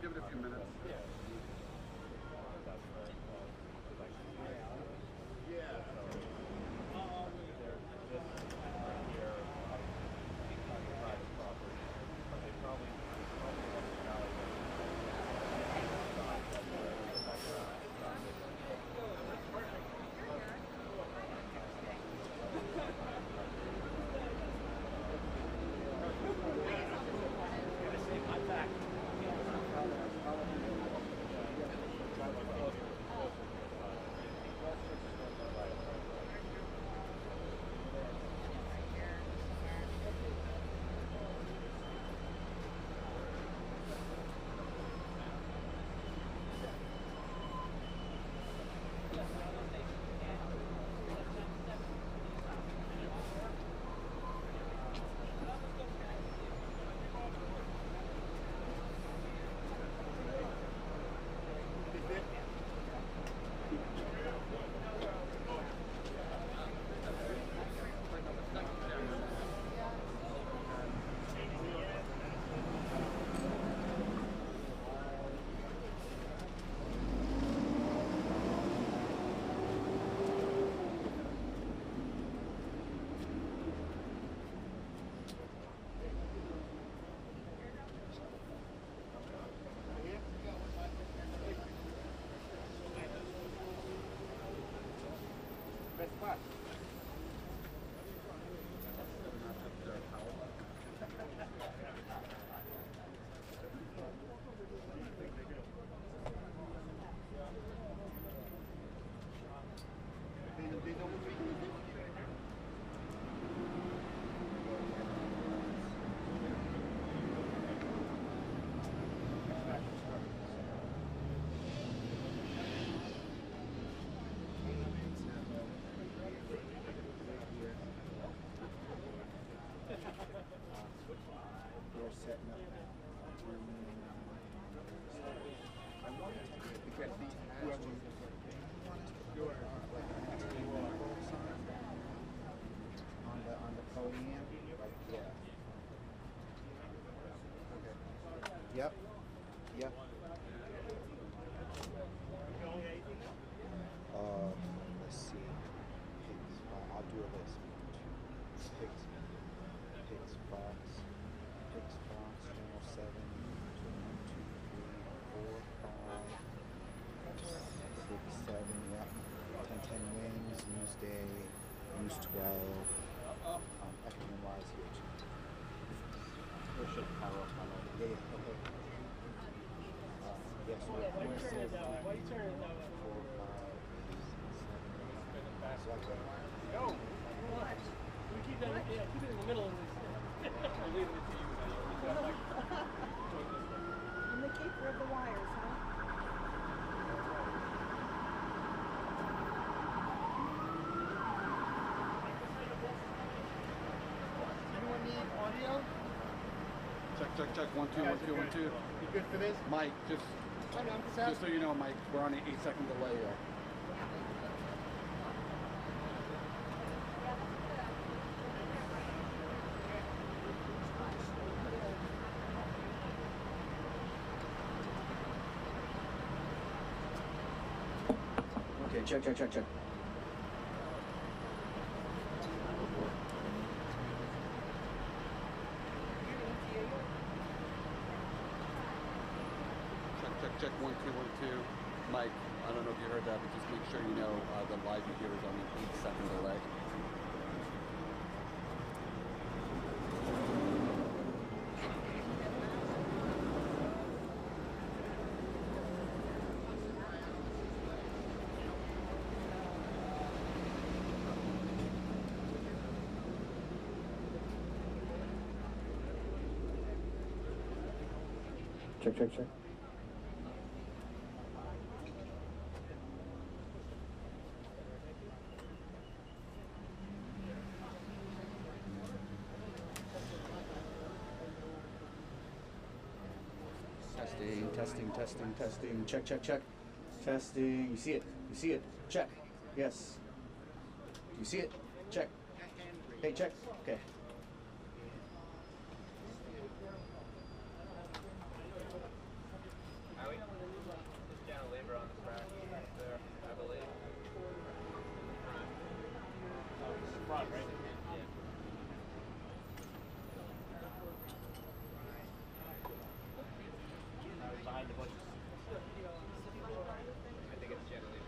Give it a few minutes. Yep. Yep. Let's see. Pigs. I'll do a list. Pigs. Pigs Fox. Pigs Fox. Channel 7. 1, 2, 3, 4, 5, 6, 7. Yep. 10 Wings. Newsday. News 12. FDNY is here too. Or should power up my light? Yeah, yeah, okay. Yes, Why you turn it that way? Why you turn it that way? 4, 5, 6, 7. So I can... Go! What? We keep that, yeah, keep it in the middle of this. I'm leaving it to you. I'm the keeper of the wires, huh? Anyone need audio? Check. 1, 2, 1, 2, 1, 2. You good for this? Mike, just so you know, Mike, we're on an 8-second delay here. Okay, check. Check 1, 2, 1, 2. Mike, I don't know if you heard that, but just make sure you know the live view here is on an 8-second delay. Check, check, check. Testing, testing, testing, testing. Check, check, check. Testing. You see it? You see it? Check. Yes. You see it? Check. Hey, check. Okay. Just cantilever on the track there, I believe. Front, right? Yeah. Behind the bushes. I think it's cantilever.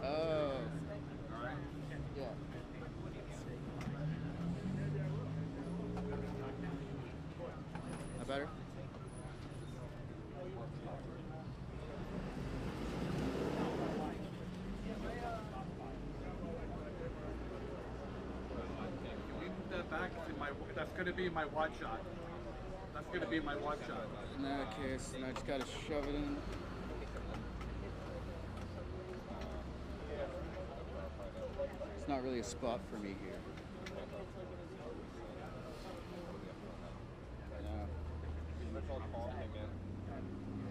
Oh. Yeah. That better? Can we move that back? That's going to be my wide shot. That's going to be my wide shot. In that case, then I just gotta shove it in. It's not really a spot for me here. No.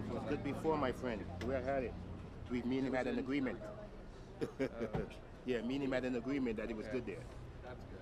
It was good before, my friend. We had it. Me and him had an agreement. Yeah, me and him had an agreement that it was good there. That's good.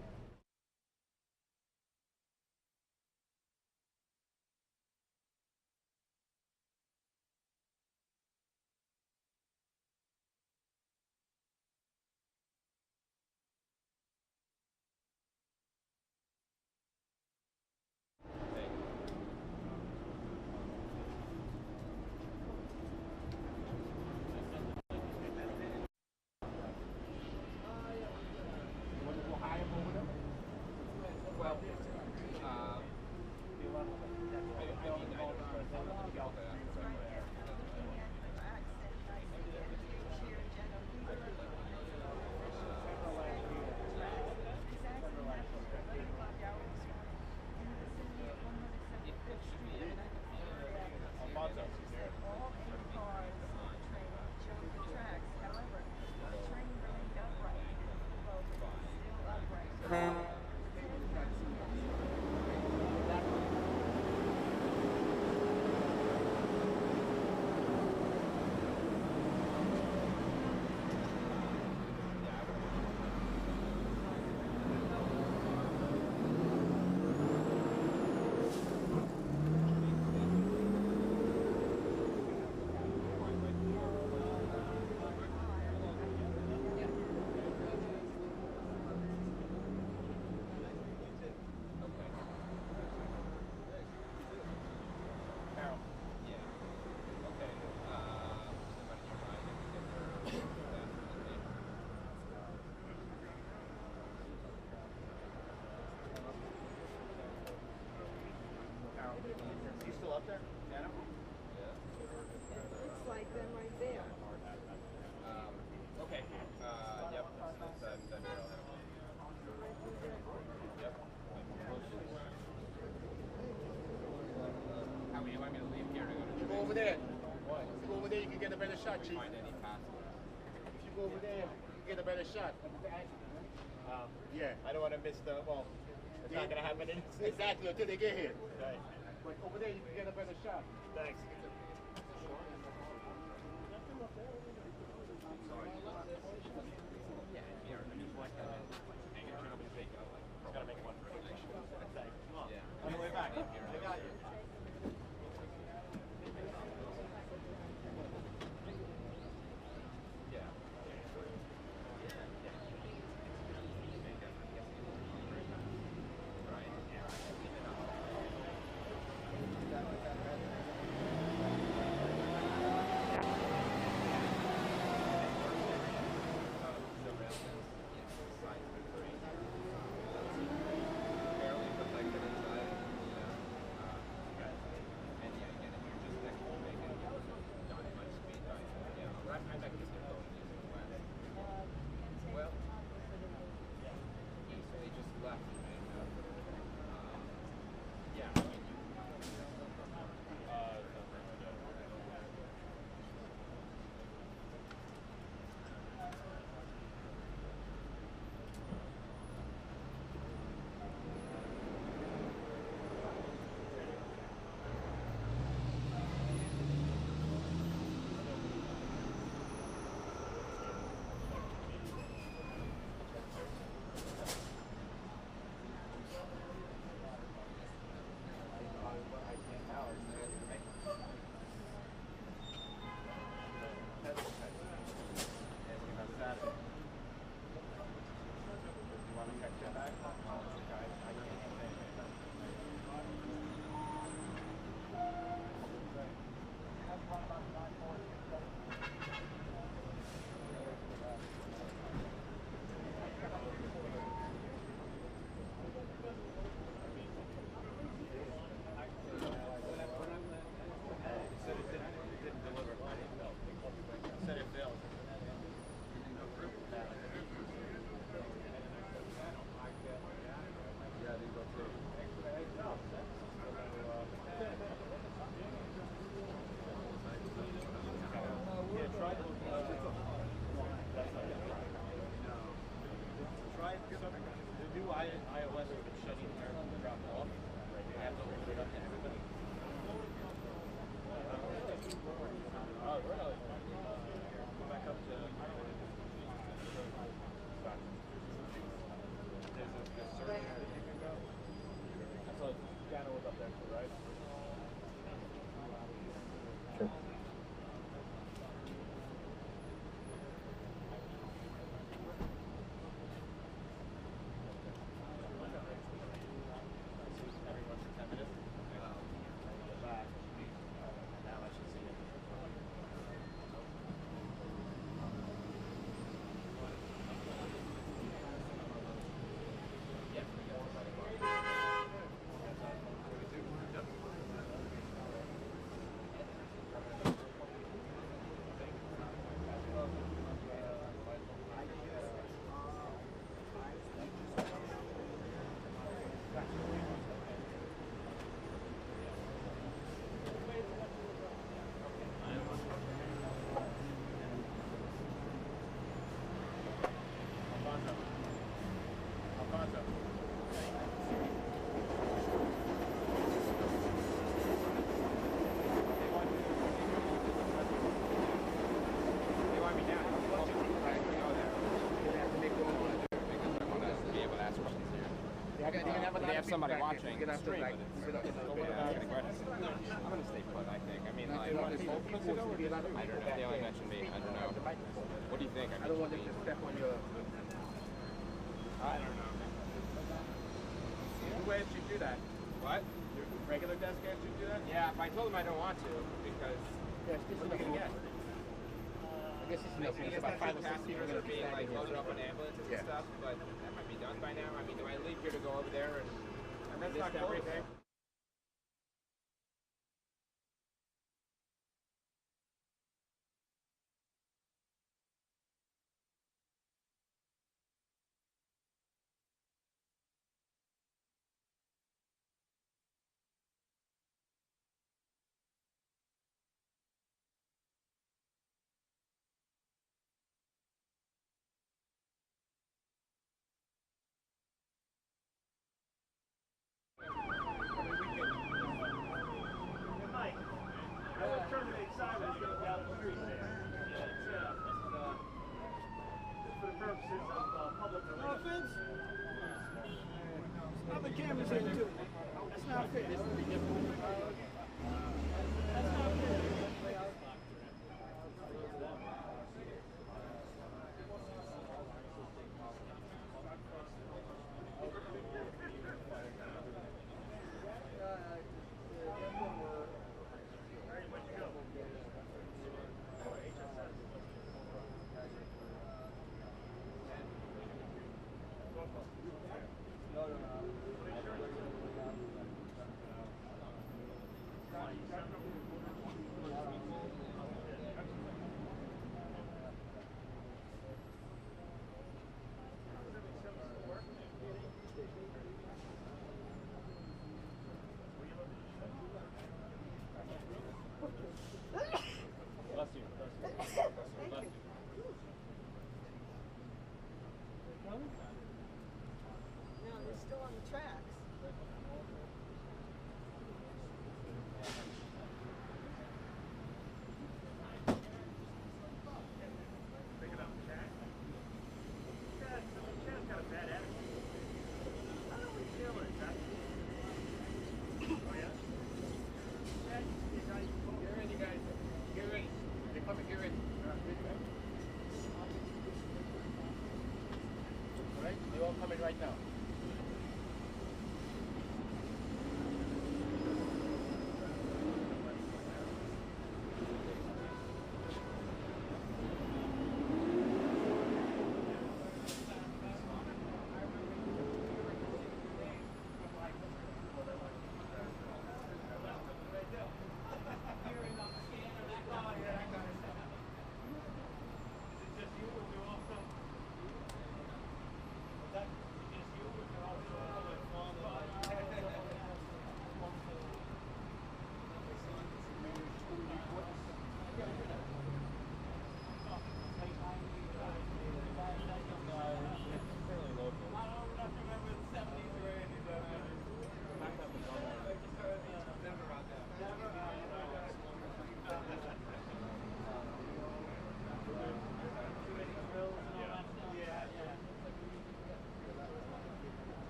You still up there? Anna? It's like them right there. Okay. Yep. That derail. Yep. How many? You want me to leave here to go to You go over there. What? You go over there, you can get a better shot, Chief. find any path? If you go over there, you can get a better shot. Yeah. I don't want to miss the. Well, it's not gonna happen. Exactly, until they get here. Right. But over there, you can get a better shot. Thanks. On the way back. I got you. Yeah. Right. somebody back watching we're gonna have to stream, like but keep it up. I'm gonna stay put, I think. I mean, I like, don't want people to be allowed to I don't know. They only mentioned me. I don't know. What do you think? I don't want them to step on your. I don't know. Who asked you to do that? What? Your regular desk asked you to do that? Yeah, but I told them I don't want to because Yes, this what is are we gonna get? I guess this is enough. I It's guess about 5 or 6 people passengers that are are being like standing loaded here. up in ambulances Yeah. and stuff, but that might be done by now. I mean, do I leave here to go over there and And that's risk not closed. everything? Mike, I would terminate sirens going down the street there. Just for the purposes of public relations. Now the camera's in too. That's not fair. That's not fair.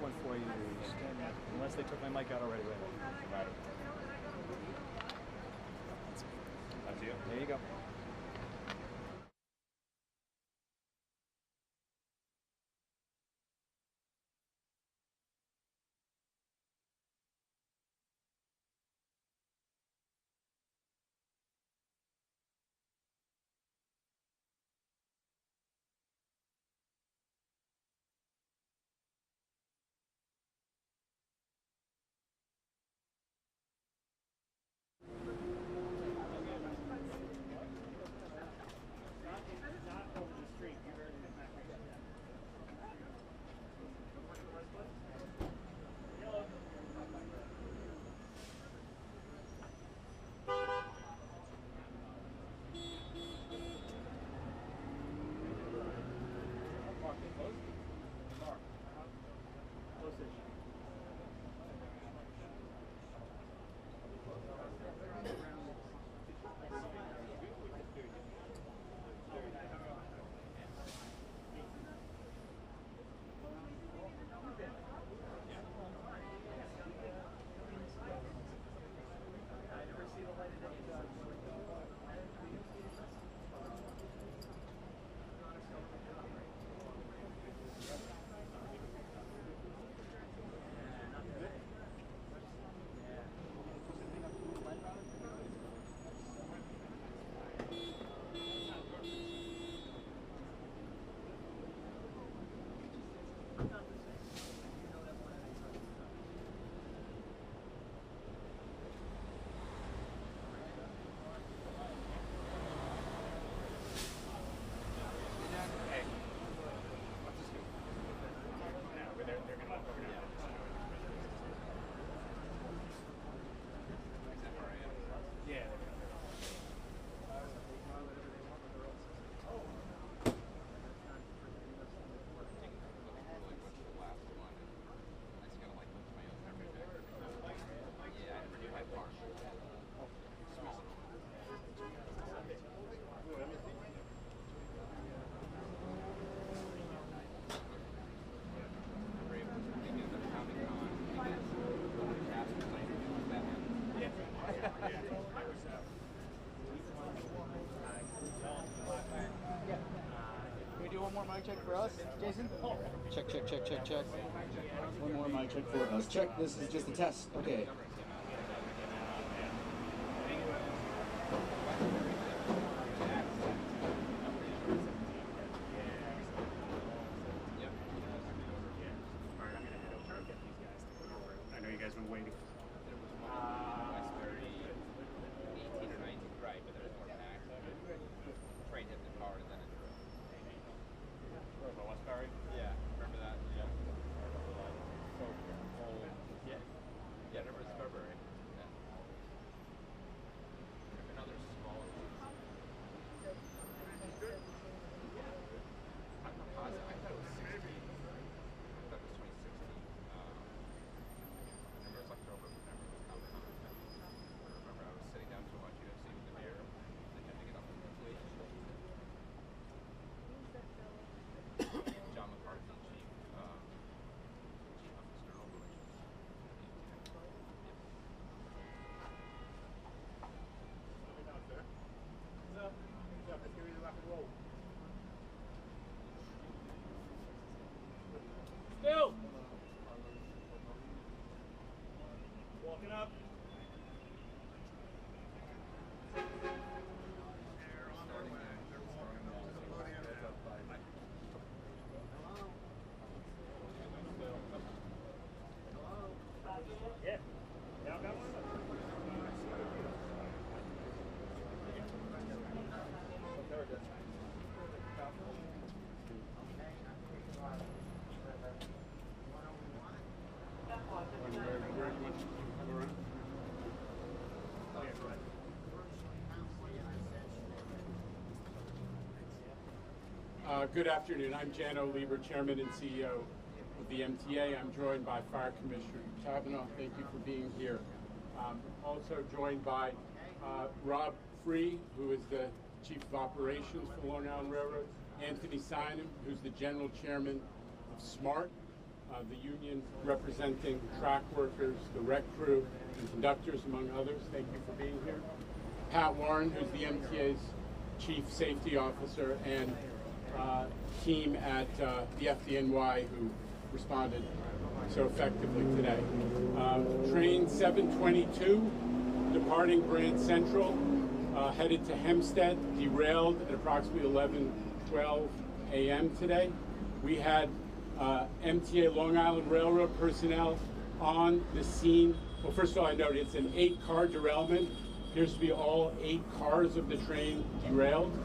one for you. Unless they took my mic out already. Right. That's you. There you go. Mic check for us, Jason? Check, check, check, check, check. One more mic check for us. Check, this is just a test. Okay. I know you guys have been waiting. Yeah, remember that? Yeah. Yeah, remember it's February. Yeah. Another smaller one. I'm not positive. I thought it was 16. I thought it was 2016. Remember it was October. Remember it was Comic Con. Remember I was sitting down to watch UFC with the mayor. They had to get up and complete. John McCarthy, chief of external relations. Still. Walking up. Yeah. Down, down. Good afternoon. I'm Jano Lieber, Chairman and CEO of the MTA. I'm joined by Fire Commissioner Kavanaugh. Thank you for being here. Also joined by Rob Free, who is the Chief of Operations for Long Island Railroad, Anthony Synan, who's the General Chairman of SMART, the union representing track workers, the rec crew, and conductors, among others. Thank you for being here. Pat Warren, who's the MTA's Chief Safety Officer, and team at the FDNY who responded so effectively today. Train 722, departing Grand Central, headed to Hempstead, derailed at approximately 11:12 a.m. today. We had MTA Long Island Railroad personnel on the scene. Well, first of all, I noted it's an 8-car derailment. Appears to be all 8 cars of the train derailed.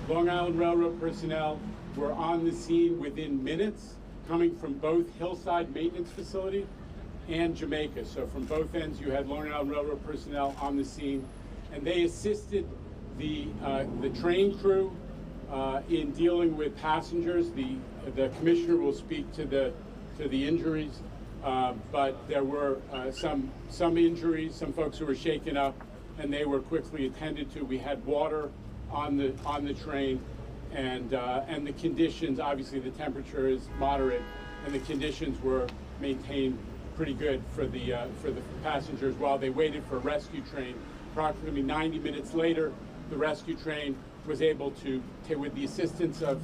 Long Island Railroad personnel were on the scene within minutes, coming from both Hillside Maintenance Facility and Jamaica. So from both ends, you had Long Island Railroad personnel on the scene, and they assisted the train crew in dealing with passengers. The commissioner will speak to the injuries, but there were some injuries, some folks who were shaken up, and they were quickly attended to. We had water on the train, and the conditions, obviously the temperature is moderate, and the conditions were maintained pretty good for the passengers while they waited for a rescue train. Approximately 90 minutes later, the rescue train was able to, with the assistance of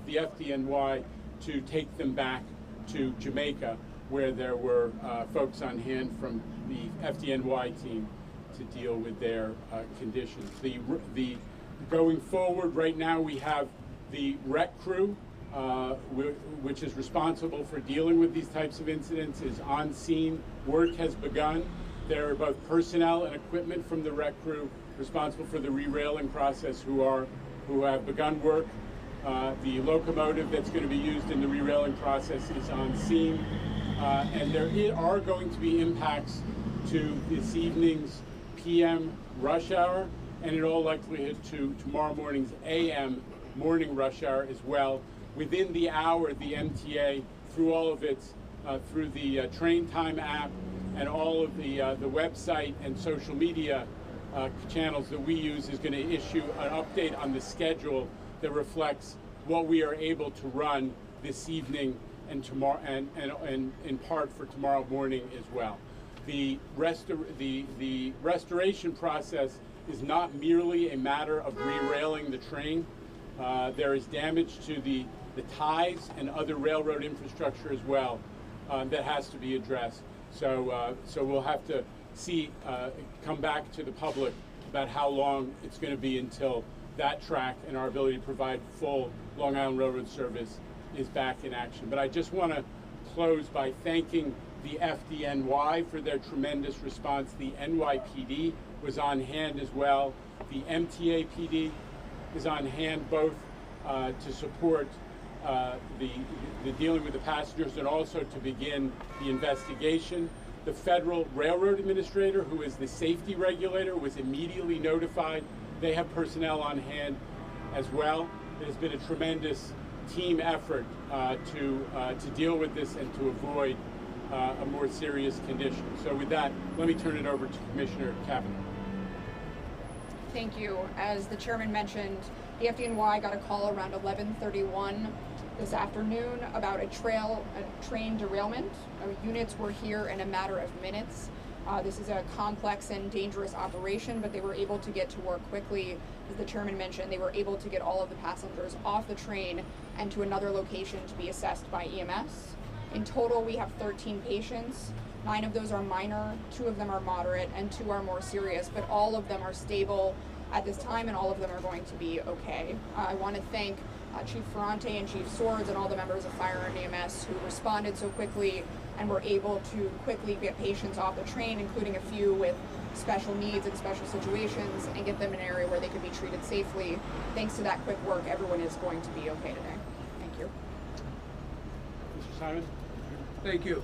the FDNY, to take them back to Jamaica, where there were folks on hand from the FDNY team to deal with their conditions. Going forward, right now we have the rec crew, which is responsible for dealing with these types of incidents, is on scene. Work has begun. There are both personnel and equipment from the rec crew responsible for the re-railing process who have begun work. The locomotive that's going to be used in the re-railing process is on scene. And there are going to be impacts to this evening's PM rush hour, and in all likelihood to tomorrow morning's AM morning rush hour as well. Within the hour, the MTA, through all of its, through the Train Time app and all of the website and social media channels that we use, is going to issue an update on the schedule that reflects what we are able to run this evening and tomorrow, and in part for tomorrow morning as well. The restoration process is not merely a matter of re-railing the train. There is damage to the ties and other railroad infrastructure as well that has to be addressed. So we'll have to see, come back to the public about how long it's going to be until that track and our ability to provide full Long Island Railroad service is back in action. But I just want to close by thanking the FDNY for their tremendous response. The NYPD was on hand as well. The MTA PD is on hand, both to support the dealing with the passengers and also to begin the investigation. The Federal Railroad Administrator, who is the safety regulator, was immediately notified. They have personnel on hand as well. It has been a tremendous team effort to deal with this and to avoid a more serious condition. So with that, let me turn it over to Commissioner Kavanaugh. Thank you. As the chairman mentioned, the FDNY got a call around 11:31 this afternoon about a train derailment. Units were here in a matter of minutes. This is a complex and dangerous operation, but they were able to get to work quickly. As the chairman mentioned, they were able to get all of the passengers off the train and to another location to be assessed by EMS. In total, we have 13 patients. 9 of those are minor, 2 of them are moderate, and 2 are more serious, but all of them are stable at this time, and all of them are going to be okay. I want to thank Chief Ferrante and Chief Swords and all the members of Fire and EMS who responded so quickly and were able to quickly get patients off the train, including a few with special needs and special situations, and get them in an area where they could be treated safely. Thanks to that quick work, everyone is going to be okay today. Thank you. Mr. Simon? Thank you.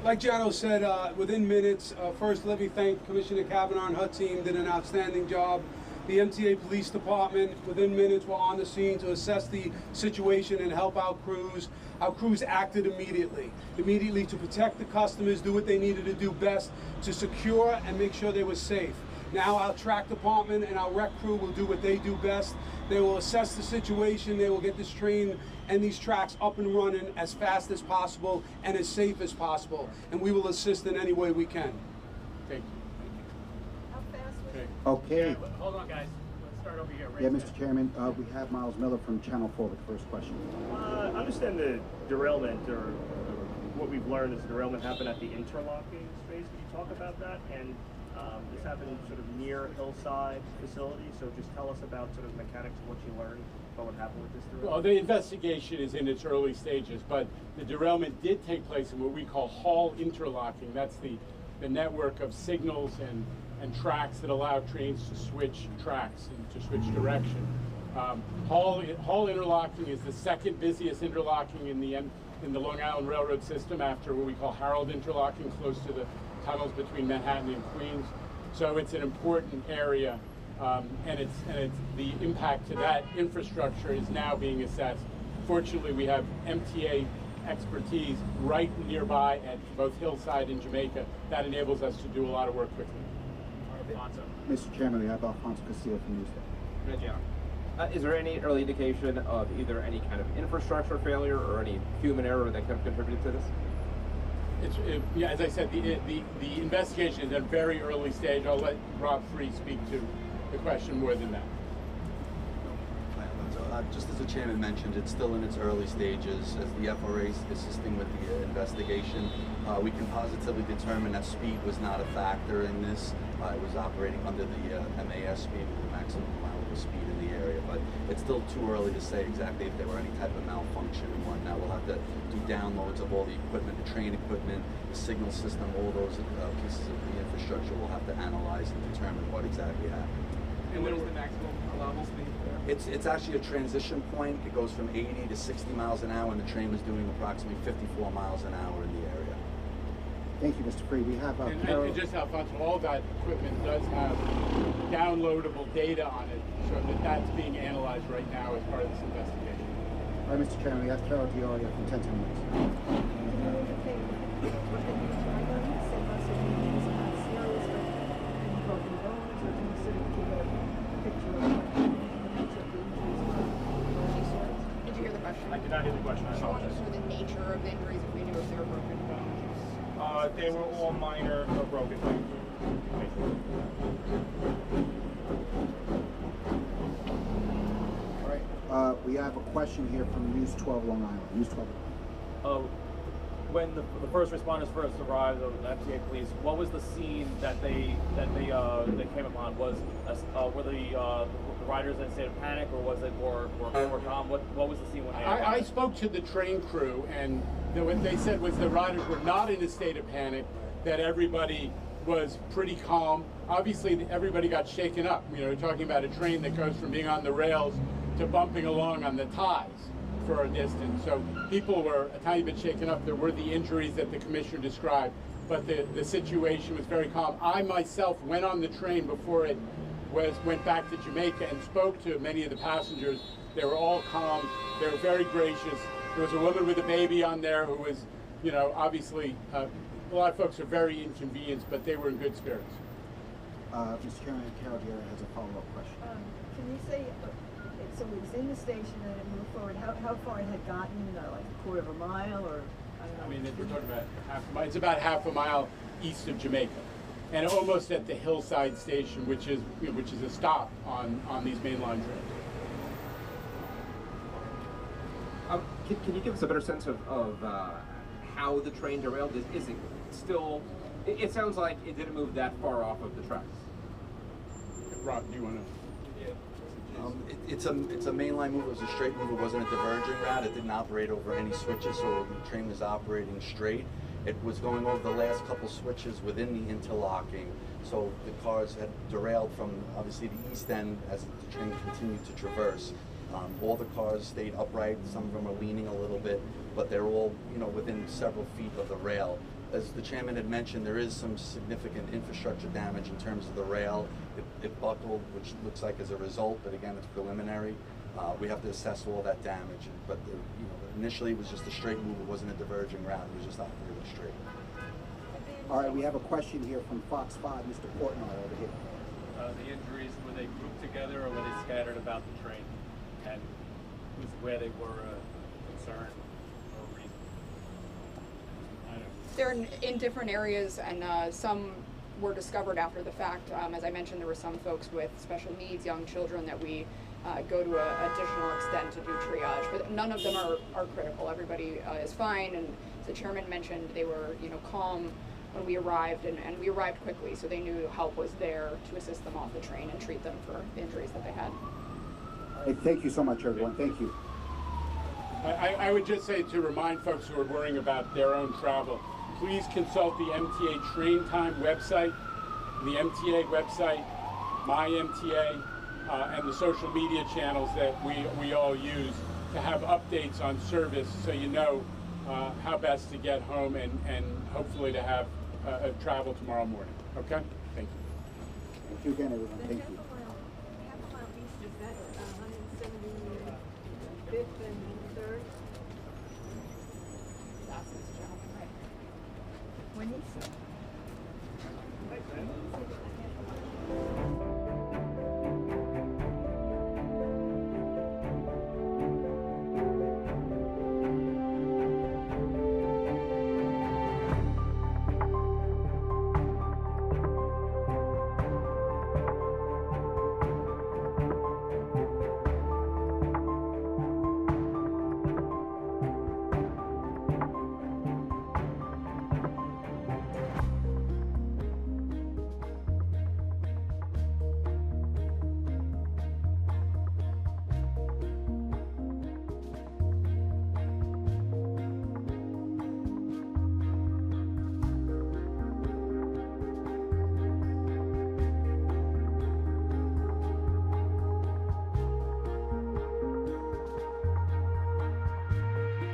Like Jano said, within minutes, first let me thank Commissioner Kavanaugh and her team, did an outstanding job. The MTA Police Department, within minutes, were on the scene to assess the situation and help our crews. Our crews acted immediately to protect the customers, do what they needed to do best to secure and make sure they were safe. Now our track department and our rec crew will do what they do best. They will assess the situation. They will get this train and these tracks up and running as fast as possible and as safe as possible. And we will assist in any way we can. Thank you. How fast was it? Okay. Yeah, hold on, guys. Let's start over here. Yeah, Mr. Chairman, we have Miles Miller from Channel 4 with the first question. I understand the derailment, or what we've learned is the derailment happened at the interlocking space. Can you talk about that? And this happened sort of near hillside facility, so just tell us about sort of mechanics of what you learned about what happened with this derailment. Well, the investigation is in its early stages, but the derailment did take place in what we call hall interlocking. That's the network of signals and tracks that allow trains to switch tracks and to switch direction. Hall interlocking is the second busiest interlocking in the Long Island Railroad system, after what we call Harold interlocking, close to the tunnels between Manhattan and Queens. So it's an important area, and it's the impact to that infrastructure is now being assessed. Fortunately, we have MTA expertise right nearby at both Hillside and Jamaica. That enables us to do a lot of work quickly. Alfonso. Mr. Chairman, we have Alfonso Castillo from Newsday. Is there any early indication of either any kind of infrastructure failure or any human error that could have contributed to this? Yeah, as I said, the investigation is at a very early stage. I'll let Rob Free speak to the question more than that. Just as the chairman mentioned, it's still in its early stages. As the FRA is assisting with the investigation, we can positively determine that speed was not a factor in this. It was operating under the MAS speed, the maximum allowable speed in the area. But it's still too early to say exactly if there were any type of malfunction and whatnot. We'll have to do downloads of all the equipment, the train equipment, the signal system, all those pieces of the infrastructure. We'll have to analyze and determine what exactly happened. And what is the maximum allowable speed there? It's actually a transition point. It goes from 80 to 60 miles an hour, and the train was doing approximately 54 miles an hour in the area. Thank you, Mr. Free. We have And just Alfonso, all that equipment does have downloadable data on it, so that's being analyzed right now as part of this investigation. All right, Mr. Chairman, we have Carol D'Auria from 10 Minutes. Can you indicate what they used to write on it? Say most of the injuries are not serious, but any broken bones, or can you sort of give a picture of what the nature of the injuries were? Did you hear the question? I did not hear the question. I She wanted apologize. to know the nature of the injuries, if we knew if they were broken bones. They were all minor or broken. All right, we have a question here from News 12 Long Island. News 12. When the first responders first arrived, the MTA police, what was the scene that they came upon? Was were the riders in a state of panic, or was it more calm? What was the scene when they arrived? I spoke to the train crew, and what they said was the riders were not in a state of panic, that everybody was pretty calm. Obviously, everybody got shaken up. You know, we're talking about a train that goes from being on the rails to bumping along on the ties for a distance. So people were a tiny bit shaken up. There were the injuries that the commissioner described, but the situation was very calm. I myself went on the train before it went back to Jamaica and spoke to many of the passengers. They were all calm. They were very gracious. There was a woman with a baby on there who was, you know, obviously, a lot of folks are very inconvenienced, but they were in good spirits. Mr. Chairman, Carol D'Auria has a follow-up question. Can you say, so it was in the station and it moved forward, how far it had gotten, like a quarter of a mile, or, I don't know? I mean, if we're talking about half a mile, it's about half a mile east of Jamaica, and almost at the Hillside Station, which is a stop on these mainline trains. Can you give us a better sense of how the train derailed? Is it still? It sounds like it didn't move that far off of the tracks. Rob, do you want to? It's a mainline move. It was a straight move. It wasn't a diverging route. It didn't operate over any switches, so the train was operating straight. It was going over the last couple switches within the interlocking, so the cars had derailed from obviously the east end as the train continued to traverse. All the cars stayed upright. Some of them are leaning a little bit, but they're all, you know, within several feet of the rail. As the chairman had mentioned, there is some significant infrastructure damage in terms of the rail. It buckled, which looks like as a result, but again, it's preliminary. We have to assess all that damage. But initially, it was just a straight move. It wasn't a diverging route. It was just operating straight. All right, we have a question here from Fox 5, Mr. Portnoy over here. the injuries, were they grouped together or were they scattered about the train? And where they were concerned or reason? I don't know. They're in different areas, and some were discovered after the fact. As I mentioned, there were some folks with special needs, young children, that we go to an additional extent to do triage, but none of them are critical. Everybody is fine, and as the chairman mentioned, they were calm when we arrived, and we arrived quickly, so they knew help was there to assist them off the train and treat them for the injuries that they had. Hey, thank you so much, everyone. Thank you. I would just say, to remind folks who are worrying about their own travel, please consult the MTA train time website, the MTA website, my MTA, and the social media channels that we all use to have updates on service, so you know how best to get home and hopefully to have travel tomorrow morning. Okay? Thank you. Thank you again, everyone. Thank you.